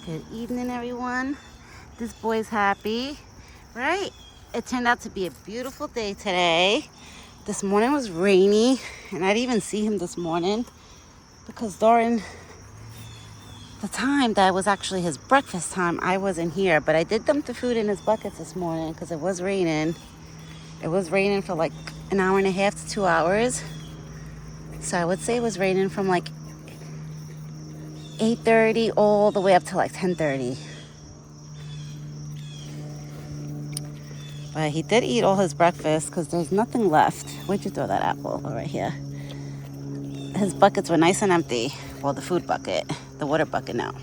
Good evening, everyone. This boy's happy, right? It turned out to be a beautiful day today. This morning was rainy, and I didn't even see him this morning because during the time that was actually his breakfast time, I wasn't here. But I did dump the food in his buckets this morning because it was raining. It was raining for like an hour and a half to 2 hours. So I would say it was raining from like 8:30 all the way up to like 10:30. But he did eat all his breakfast because there's nothing left. Where'd you throw that apple? Oh, right here. His buckets were nice and empty. Well, the food bucket, the water bucket now.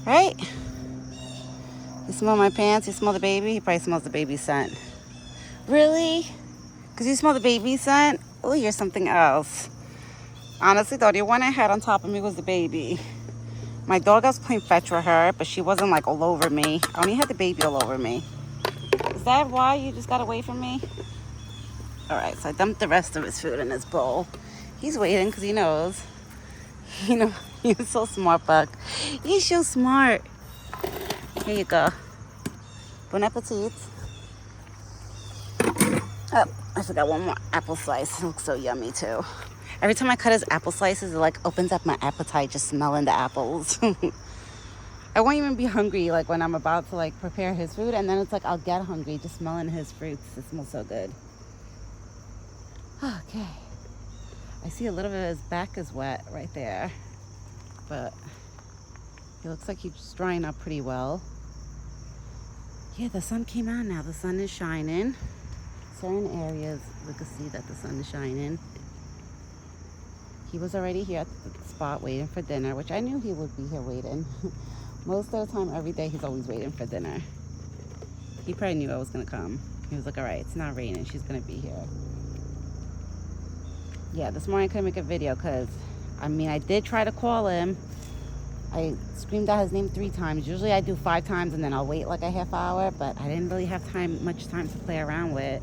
Right? You smell my pants? You smell the baby? He probably smells the baby scent. Really? Because you smell the baby scent? Oh, you're something else. Honestly, though, the one I had on top of me was the baby. My dog, I was playing fetch with her, but she wasn't like all over me. I only had the baby all over me. Is that why you just got away from me? All right, so I dumped the rest of his food in his bowl. He's waiting because he knows. You know, you're so smart, Buck. You're so smart. Here you go. Bon appetit. Oh, I forgot one more apple slice. It looks so yummy, too. Every time I cut his apple slices, it like opens up my appetite just smelling the apples. I won't even be hungry like when I'm about to like prepare his food, and then it's like I'll get hungry just smelling his fruits. It smells so good. Okay. I see a little bit of his back is wet right there, but he looks like he's drying up pretty well. Yeah, the sun came out now. The sun is shining. Certain areas we can see that the sun is shining. He was already here at the spot waiting for dinner, which I knew he would be here waiting. Most of the time, every day, he's always waiting for dinner. He probably knew I was gonna come. He was like, all right, it's not raining. She's gonna be here. Yeah, this morning I couldn't make a video because, I did try to call him. I screamed out his name 3 times. Usually I do 5 times and then I'll wait like a half hour, but I didn't really have much time to play around with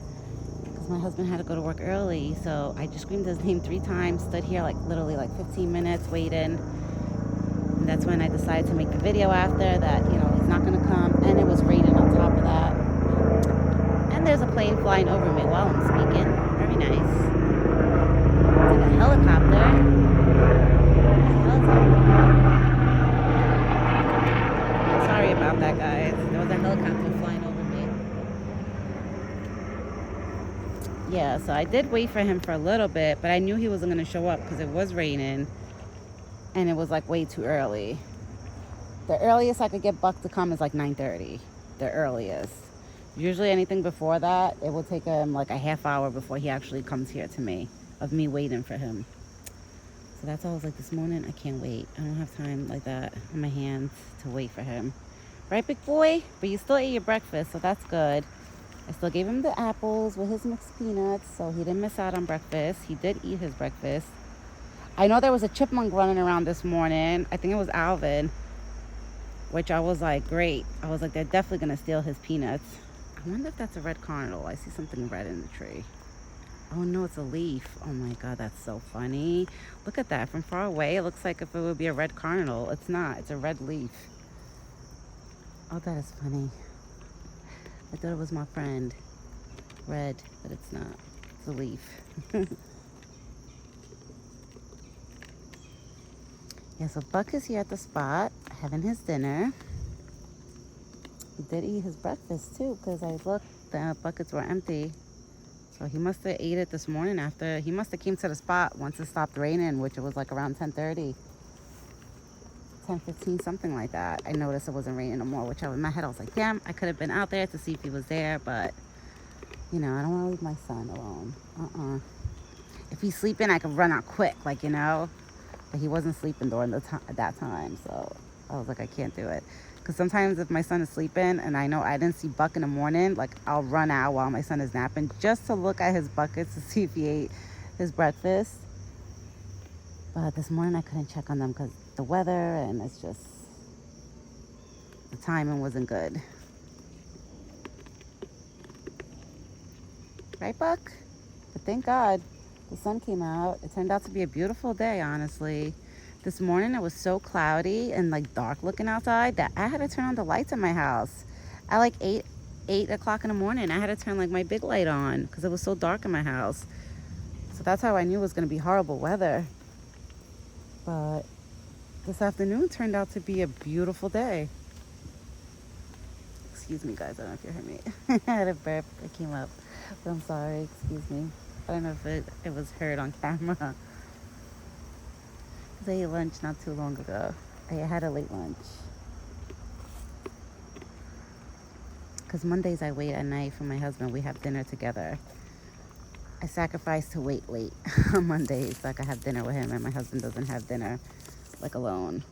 because my husband had to go to work early. So I just screamed his name 3 times, stood here like literally like 15 minutes waiting. And that's when I decided to make the video after that, he's not gonna come. And it was raining on top of that. And there's a plane flying over me while I'm speaking. Very nice. It's like a helicopter. Sorry about that, guys. There was a helicopter flying over me. Yeah, so I did wait for him for a little bit, but I knew he wasn't going to show up because it was raining and it was like way too early. The earliest I could get Buck to come is like 9:30. The earliest. Usually anything before that, it will take him like a half hour before he actually comes here to me, of me waiting for him. So that's why I was like, this morning, I can't wait. I don't have time like that on my hands to wait for him. Right, big boy? But you still ate your breakfast, so that's good. I still gave him the apples with his mixed peanuts, so he didn't miss out on breakfast. He did eat his breakfast. I know there was a chipmunk running around this morning. I think it was Alvin, which I was like, great. I was like, they're definitely going to steal his peanuts. I wonder if that's a red cardinal. I see something red in the tree. Oh no, it's a leaf. Oh my God, that's so funny. Look at that. From far away, it looks like if it would be a red cardinal. It's not. It's a red leaf. Oh, that is funny. I thought it was my friend. Red, but it's not. It's a leaf. Yeah, so Buck is here at the spot, having his dinner. He did eat his breakfast too, because I looked, the buckets were empty. So he must have ate it this morning after, he must have came to the spot once it stopped raining, which it was like around 10:30, 10:15, something like that. I noticed it wasn't raining no more, which in my head, I was like, damn, I could have been out there to see if he was there, but, I don't want to leave my son alone. If he's sleeping, I could run out quick, but he wasn't sleeping during that time, so I was like, I can't do it. Because sometimes if my son is sleeping and I know I didn't see Buck in the morning, like I'll run out while my son is napping just to look at his buckets to see if he ate his breakfast. But this morning I couldn't check on them because the weather and it's just, the timing wasn't good. Right, Buck? But thank God the sun came out. It turned out to be a beautiful day, honestly. This morning it was so cloudy and like dark looking outside that I had to turn on the lights in my house at like 8 o'clock in the morning. I had to turn like my big light on because it was so dark in my house. So that's how I knew it was going to be horrible weather. But this afternoon turned out to be a beautiful day. Excuse me, guys. I don't know if you heard me. I had a burp. It came up. But I'm sorry. Excuse me. I don't know if it was heard on camera. I ate lunch not too long ago. I had a late lunch. Because Mondays I wait at night for my husband. We have dinner together. I sacrifice to wait late on Mondays so I can have dinner with him, and my husband doesn't have dinner like alone.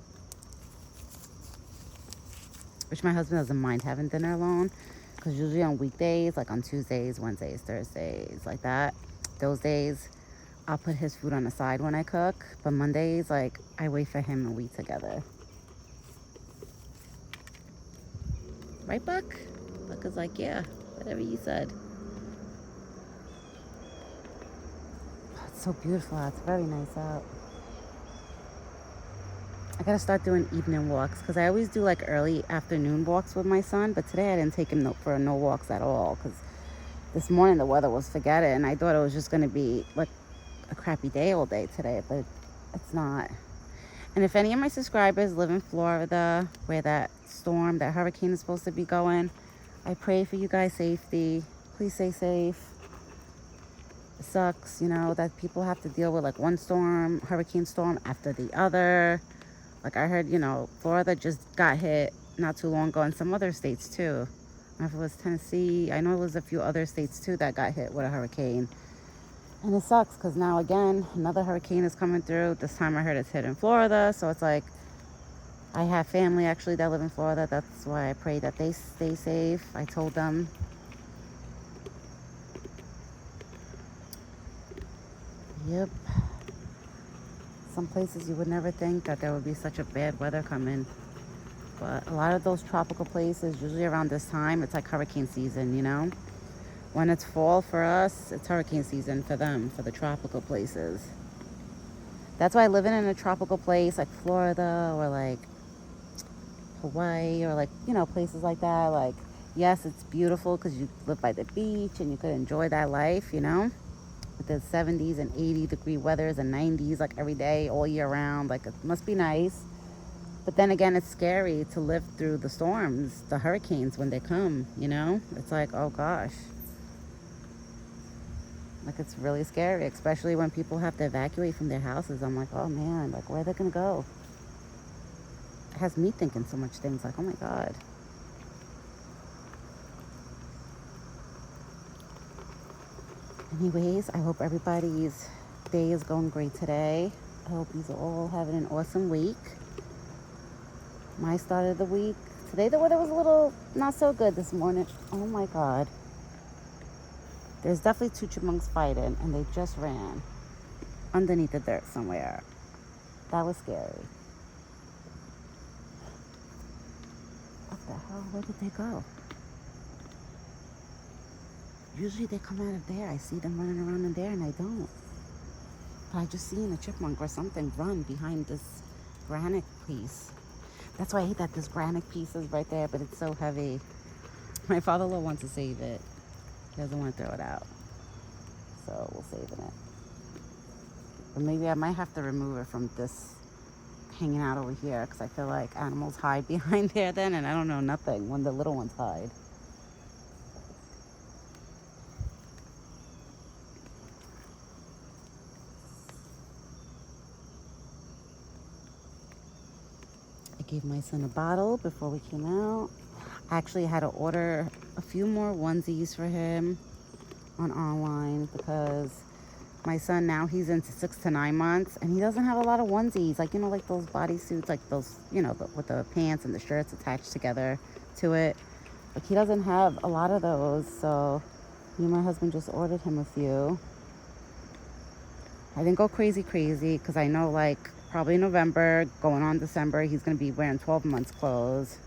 Which my husband doesn't mind having dinner alone, because usually on weekdays, like on Tuesdays, Wednesdays, Thursdays, like that, those days I'll put his food on the side when I cook. But Mondays, like, I wait for him and we eat together. Right, Buck? Buck is like, yeah, whatever you said. Oh, it's so beautiful out. It's very nice out. I gotta start doing evening walks because I always do like early afternoon walks with my son, but today I didn't take him for no walks at all because this morning the weather was forget it, and I thought it was just gonna be like a crappy day all day today, but it's not. And if any of my subscribers live in Florida where that storm, that hurricane is supposed to be going, I pray for you guys' safety. Please stay safe. It sucks, you know, that people have to deal with like one hurricane storm after the other. Like I heard, you know, Florida just got hit not too long ago, and some other states too. I don't know if it was Tennessee. I know it was a few other states too that got hit with a hurricane. And it sucks because now again, another hurricane is coming through. This time I heard it's hit in Florida. So it's like, I have family actually that live in Florida. That's why I pray that they stay safe. I told them. Yep. Some places you would never think that there would be such a bad weather coming. But a lot of those tropical places, usually around this time, it's like hurricane season, you know? When it's fall for us, it's hurricane season for them, for the tropical places. That's why living in a tropical place like Florida or like Hawaii or like, you know, places like that, like, yes, it's beautiful because you live by the beach and you could enjoy that life, you know? With the 70s and 80-degree weathers and 90s like every day, all year round. Like, it must be nice. But then again, it's scary to live through the storms, the hurricanes when they come, you know? It's like, oh gosh. Like, it's really scary, especially when people have to evacuate from their houses. I'm like, oh man, like, where are they gonna go? It has me thinking so much things, like, oh my God. Anyways, I hope everybody's day is going great today. I hope you're all having an awesome week. My start of the week, today the weather was a little not so good this morning. Oh my God. There's definitely two chipmunks fighting, and they just ran underneath the dirt somewhere. That was scary. What the hell? Where did they go? Usually they come out of there. I see them running around in there, and I don't. But I just seen a chipmunk or something run behind this granite piece. That's why I hate that this granite piece is right there, but it's so heavy. My father-in-law wants to save it. He doesn't want to throw it out. So we'll save it. But maybe I might have to remove it from this hanging out over here, because I feel like animals hide behind there then, and I don't know nothing when the little ones hide. I gave my son a bottle before we came out. I actually had to order a few more onesies for him on online because my son now, he's into 6 to 9 months, and he doesn't have a lot of onesies, like, you know, like those bodysuits, like those, you know, with the pants and the shirts attached together to it. Like, he doesn't have a lot of those, so me and my husband just ordered him a few. I didn't go crazy because I know, like, probably November, going on December, he's going to be wearing 12 months clothes.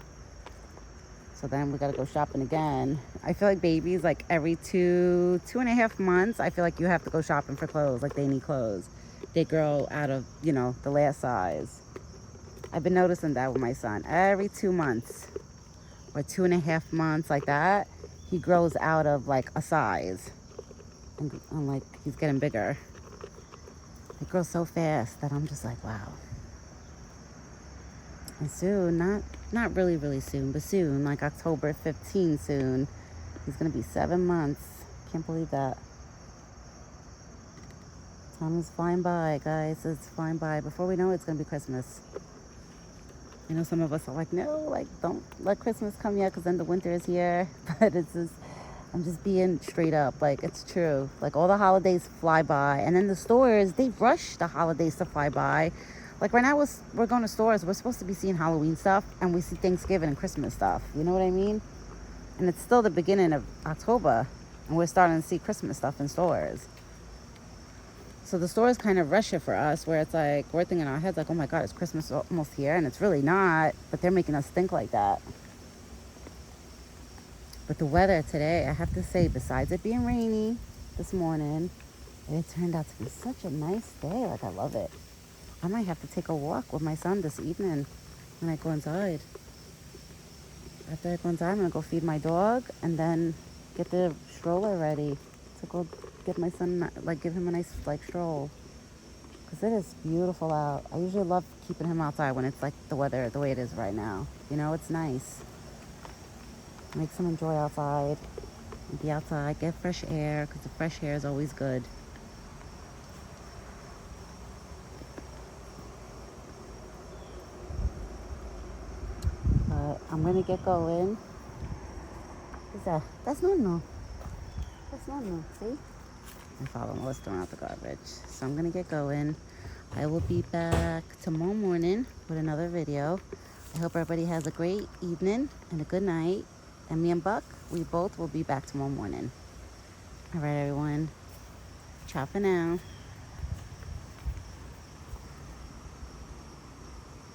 So then we got to go shopping again. I feel like babies, like every 2.5 months, I feel like you have to go shopping for clothes. Like, they need clothes. they grow out of, you know, the last size. I've been noticing that with my son. Every 2 months or 2.5 months, like that, he grows out of like a size. And like he's getting bigger. It grows so fast that I'm just like, wow. And soon, not really, really soon, but soon, like October 15 soon, he's gonna be 7 months. Can't believe that. Time is flying by, guys. It's flying by. Before we know it, it's gonna be Christmas. I know some of us are like, no, like don't let Christmas come yet, because then the winter is here. But it's just, I'm just being straight up. Like, it's true. Like, all the holidays fly by, and then the stores, they rush the holidays to fly by. Like right now, we're going to stores. We're supposed to be seeing Halloween stuff, and we see Thanksgiving and Christmas stuff. You know what I mean? And it's still the beginning of October, and we're starting to see Christmas stuff in stores. So the stores kind of rush it for us, where it's like we're thinking in our heads like, oh my God, it's Christmas almost here, and it's really not. But they're making us think like that. But the weather today, I have to say, besides it being rainy this morning, it turned out to be such a nice day. Like, I love it. I might have to take a walk with my son this evening when I go inside. After I go inside, I'm going to go feed my dog and then get the stroller ready to go get my son, like give him a nice like stroll. Because it is beautiful out. I usually love keeping him outside when it's like the weather, the way it is right now. You know, it's nice. Makes him enjoy outside. Be outside, get fresh air, because the fresh air is always good. I'm gonna get going. What's that? That's no. That's no. See? My father-in-law is throwing out the garbage. So I'm gonna get going. I will be back tomorrow morning with another video. I hope everybody has a great evening and a good night. And me and Buck, we both will be back tomorrow morning. All right, everyone. Ciao for now.